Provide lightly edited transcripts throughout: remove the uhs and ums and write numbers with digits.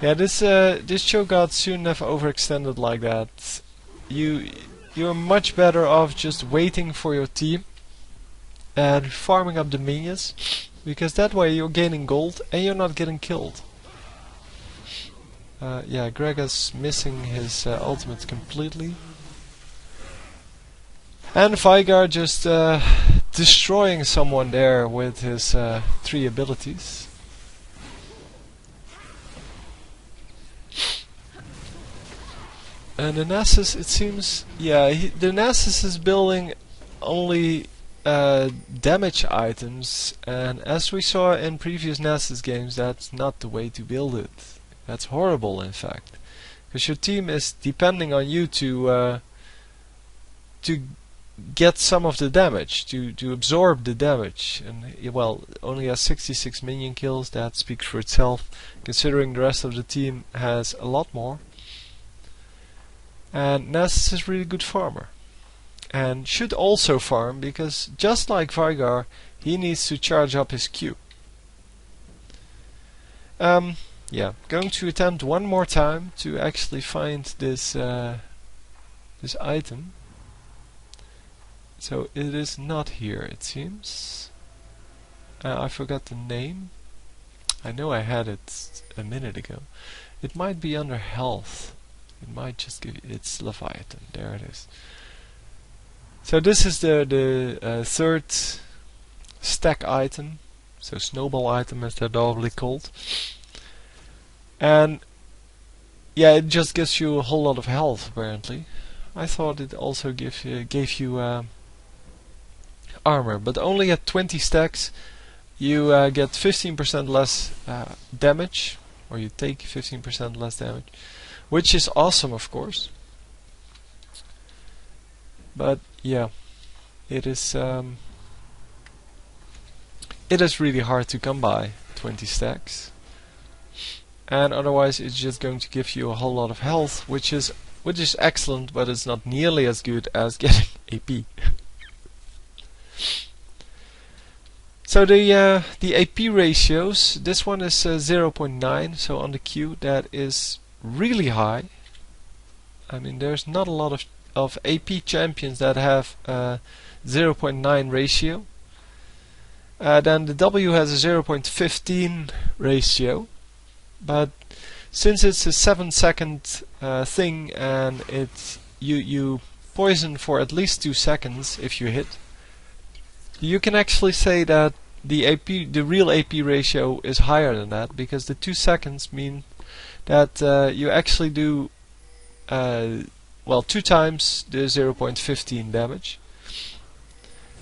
Yeah, this choke guard shouldn't have overextended like that. You're much better off just waiting for your team and farming up the minions, because that way you're gaining gold and you're not getting killed. Yeah, Greg is missing his ultimate completely. And Vygar just destroying someone there with his 3 abilities. And the Nasus, it seems, yeah, the Nasus is building only damage items, and as we saw in previous Nasus games, that's not the way to build it. That's horrible, in fact, because your team is depending on you to get some of the damage, to absorb the damage. And well, only has 66 minion kills. That speaks for itself, considering the rest of the team has a lot more. And Nasus is a really good farmer, and should also farm, because just like Vygar, he needs to charge up his Q. Yeah, going to attempt one more time to actually find this this item. So it is not here, it seems. I forgot the name. I know I had it a minute ago. It might be under health. It might just give you, it's Leviathan. There it is. So this is the third stack item. So snowball item, as they're normally called. And yeah, it just gives you a whole lot of health, apparently. I thought it also gave you armor, but only at 20 stacks you get 15% less damage, or you take 15% less damage, which is awesome, of course. But yeah, it is really hard to come by 20 stacks. And otherwise it's just going to give you a whole lot of health, which is excellent, but it's not nearly as good as getting AP. So the AP ratios, this one is 0.9, so on the Q that is really high. I mean, there's not a lot of AP champions that have 0.9 ratio. Then the W has a 0.15 ratio. But since it's a 7-second thing, and you poison for at least 2 seconds if you hit, you can actually say that the real AP ratio is higher than that, because the 2 seconds mean that you actually do well 2 times the 0.15 damage.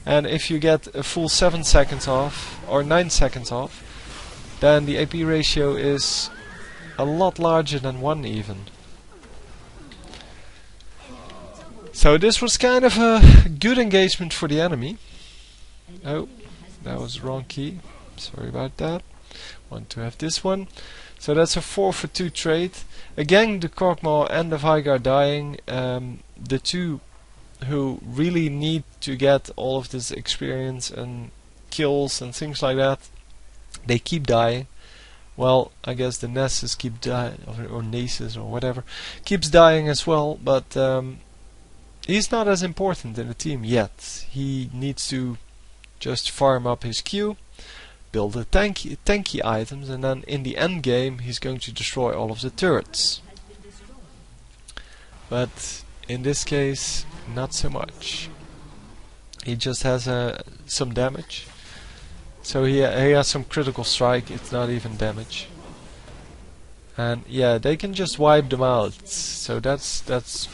And if you get a full 7 seconds off or 9 seconds off, then the AP ratio is a lot larger than 1 even. So this was kind of a good engagement for the enemy. Oh, that was the wrong key. Sorry about that. Want to have this one. So that's a 4 for 2 trade. Again, the Korkmaw and the Vygar dying. The two who really need to get all of this experience and kills and things like that, they keep dying. Well, I guess the Nessus keep dying, or Nasus, or whatever, keeps dying as well, but he's not as important in the team yet. He needs to just farm up his Q, build the tanky items, and then in the end game he's going to destroy all of the turrets. But in this case, not so much. He just has some damage. So he has some critical strike, it's not even damage. And yeah, they can just wipe them out. So that's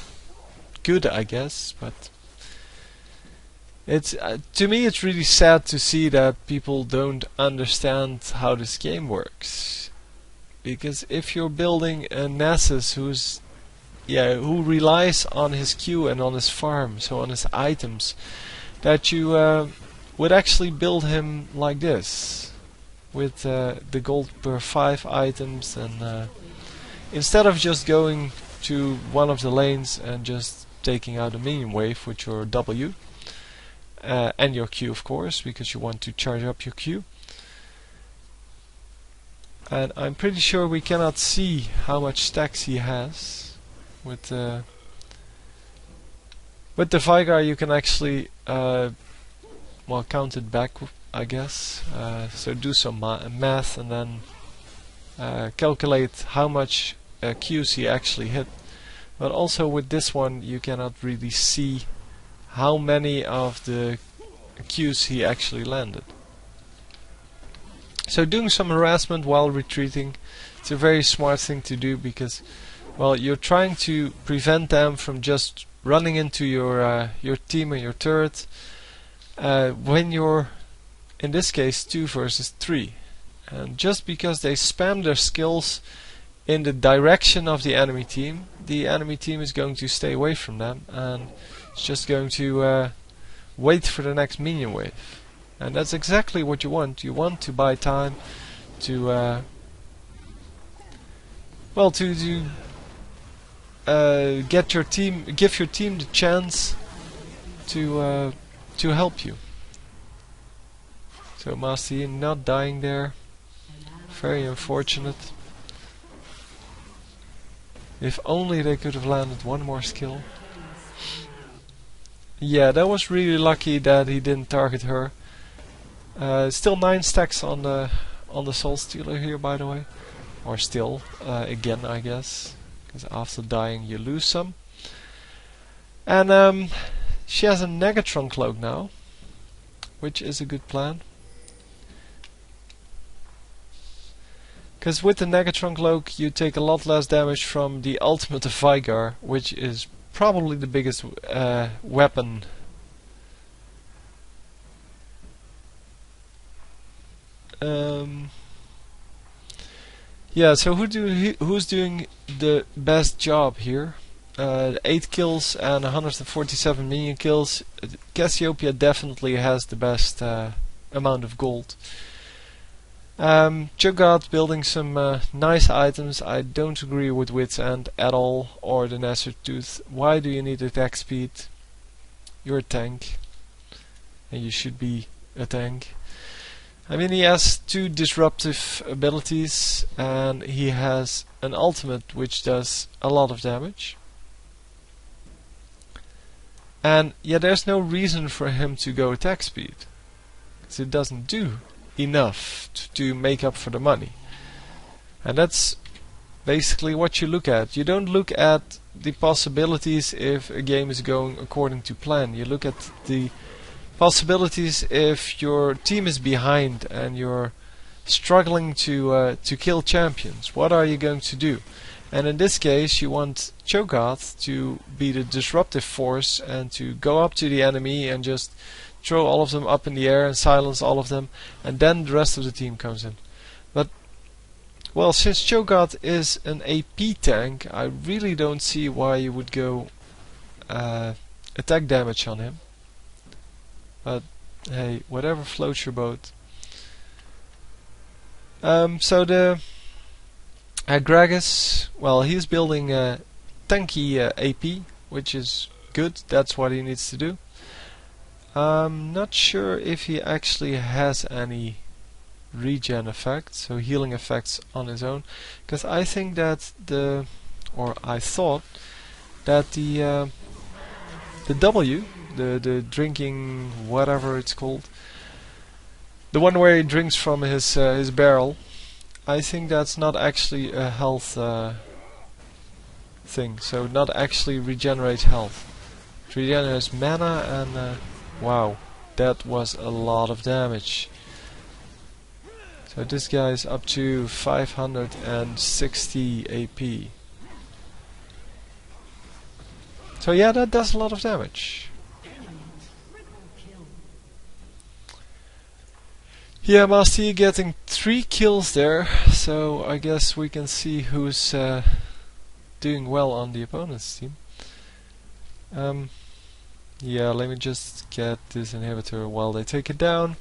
good, I guess, but it's to me it's really sad to see that people don't understand how this game works. Because if you're building a Nasus who relies on his Q and on his farm, so on his items, that you would actually build him like this, with the gold per 5 items, and instead of just going to one of the lanes and just taking out a minion wave with your W and your Q, of course, because you want to charge up your Q. And I'm pretty sure we cannot see how much stacks he has. With the Vigar you can actually well, count it back, I guess. So do some math and then calculate how much Qs he actually hit. But also with this one you cannot really see how many of the Qs he actually landed. So doing some harassment while retreating, it's a very smart thing to do, because, well, you're trying to prevent them from just running into your team or your turret when you're, in this case, 2 versus 3. And just because they spam their skills in the direction of the enemy team is going to stay away from them, and it's just going to wait for the next minion wave. And that's exactly what you want. You want to buy time to well, to get your team, give your team the chance to help you. So Master Yi not dying there, very unfortunate. If only they could have landed one more skill. Yeah, that was really lucky that he didn't target her. Still 9 stacks on the Soul Stealer here, by the way. Or still, again, I guess. Because after dying you lose some. And she has a Negatron Cloak now, which is a good plan. Because with the Negatron Cloak you take a lot less damage from the ultimate of Vigar, which is probably the biggest weapon. Yeah, so who's doing the best job here? 8 kills and 147 minion kills. Cassiopeia definitely has the best amount of gold. Cho'Gath building some nice items. I don't agree with Wit's End at all, or the Nasser Tooth. Why do you need attack speed? You're a tank, and you should be a tank. I mean, he has 2 disruptive abilities, and he has an ultimate which does a lot of damage. And yeah, there's no reason for him to go attack speed, because it doesn't do enough to make up for the money. And that's basically what you look at. You don't look at the possibilities if a game is going according to plan. You look at the possibilities if your team is behind and you're struggling to kill champions. What are you going to do? And in this case you want Cho'Gath to be the disruptive force and to go up to the enemy and just throw all of them up in the air and silence all of them, and then the rest of the team comes in. But, well, since Cho'Gath is an AP tank, I really don't see why you would go attack damage on him. But hey, whatever floats your boat. So the Gragas, well, he's building a tanky AP, which is good. That's what he needs to do. I'm not sure if he actually has any regen effects, so healing effects on his own, because I think that I thought that the W, the drinking whatever it's called, the one where he drinks from his barrel, I think that's not actually a health thing, so not actually regenerates health. It regenerates mana and wow, that was a lot of damage. So this guy is up to 560 AP. So yeah, that does a lot of damage. Yeah, Master Yi getting 3 kills there, so I guess we can see who's doing well on the opponent's team. Yeah, let me just get this inhibitor while they take it down.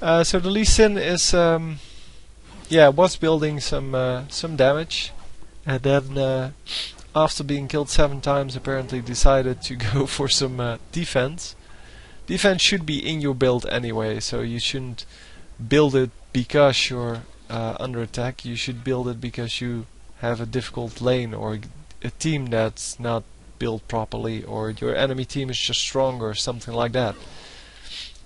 So the Lee Sin is, was building some damage, and then after being killed 7 times, apparently decided to go for some defense. Defense should be in your build anyway, so you shouldn't build it because you're under attack, you should build it because you have a difficult lane or a team that's not built properly, or your enemy team is just stronger or something like that.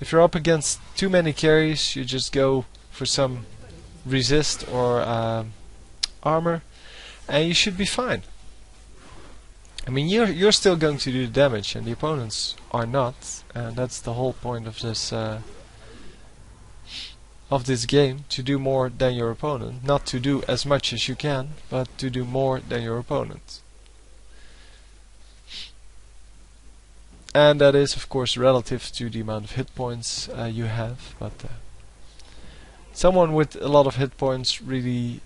If you're up against too many carries, you just go for some resist or armor, and you should be fine. I mean, you're still going to do the damage, and the opponents are not, and that's the whole point of this game: to do more than your opponent, not to do as much as you can, but to do more than your opponent. And that is, of course, relative to the amount of hit points you have. But someone with a lot of hit points really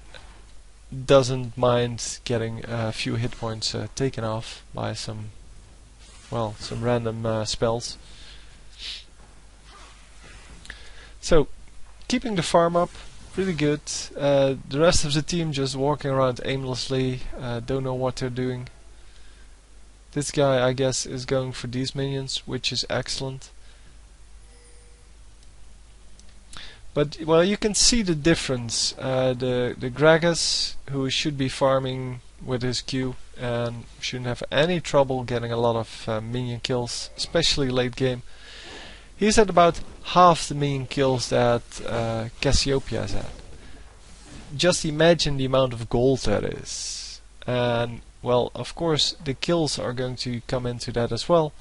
doesn't mind getting a few hit points taken off by some random spells. So, keeping the farm up, really good. The rest of the team just walking around aimlessly, don't know what they're doing. This guy, I guess, is going for these minions, which is excellent. But, well, you can see the difference. The Gragas, who should be farming with his Q and shouldn't have any trouble getting a lot of minion kills, especially late game. He's at about half the minion kills that Cassiopeia is at. Just imagine the amount of gold that is. And, well, of course, the kills are going to come into that as well.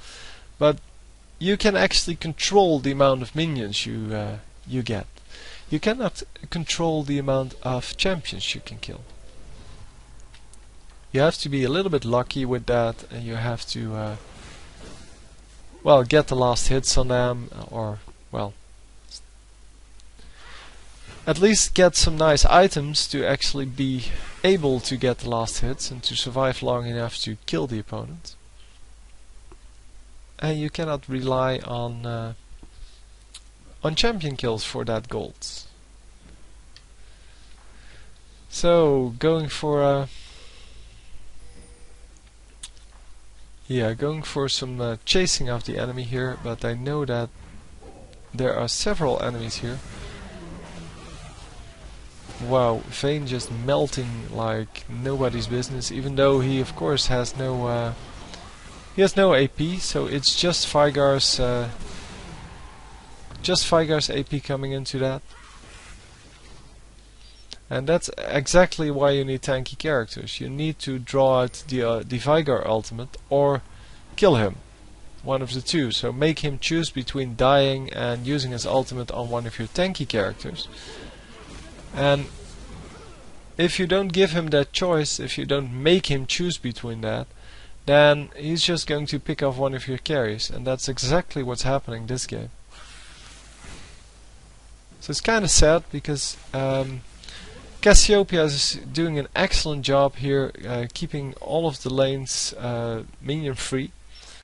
But you can actually control the amount of minions you get. You cannot control the amount of champions you can kill. You have to be a little bit lucky with that, and you have to well, get the last hits on them, or, well, at least get some nice items to actually be able to get the last hits and to survive long enough to kill the opponent. And you cannot rely on champion kills for that gold. So, going for going for some chasing of the enemy here, but I know that there are several enemies here. Wow, Vayne just melting like nobody's business, even though he of course has no AP, so it's just Vygar's AP coming into that. And that's exactly why you need tanky characters. You need to draw out the Vygar ultimate or kill him. One of the two. So make him choose between dying and using his ultimate on one of your tanky characters. And if you don't give him that choice, if you don't make him choose between that, then he's just going to pick off one of your carries. And that's exactly what's happening this game. So it's kind of sad because Cassiopeia is doing an excellent job here, keeping all of the lanes minion free.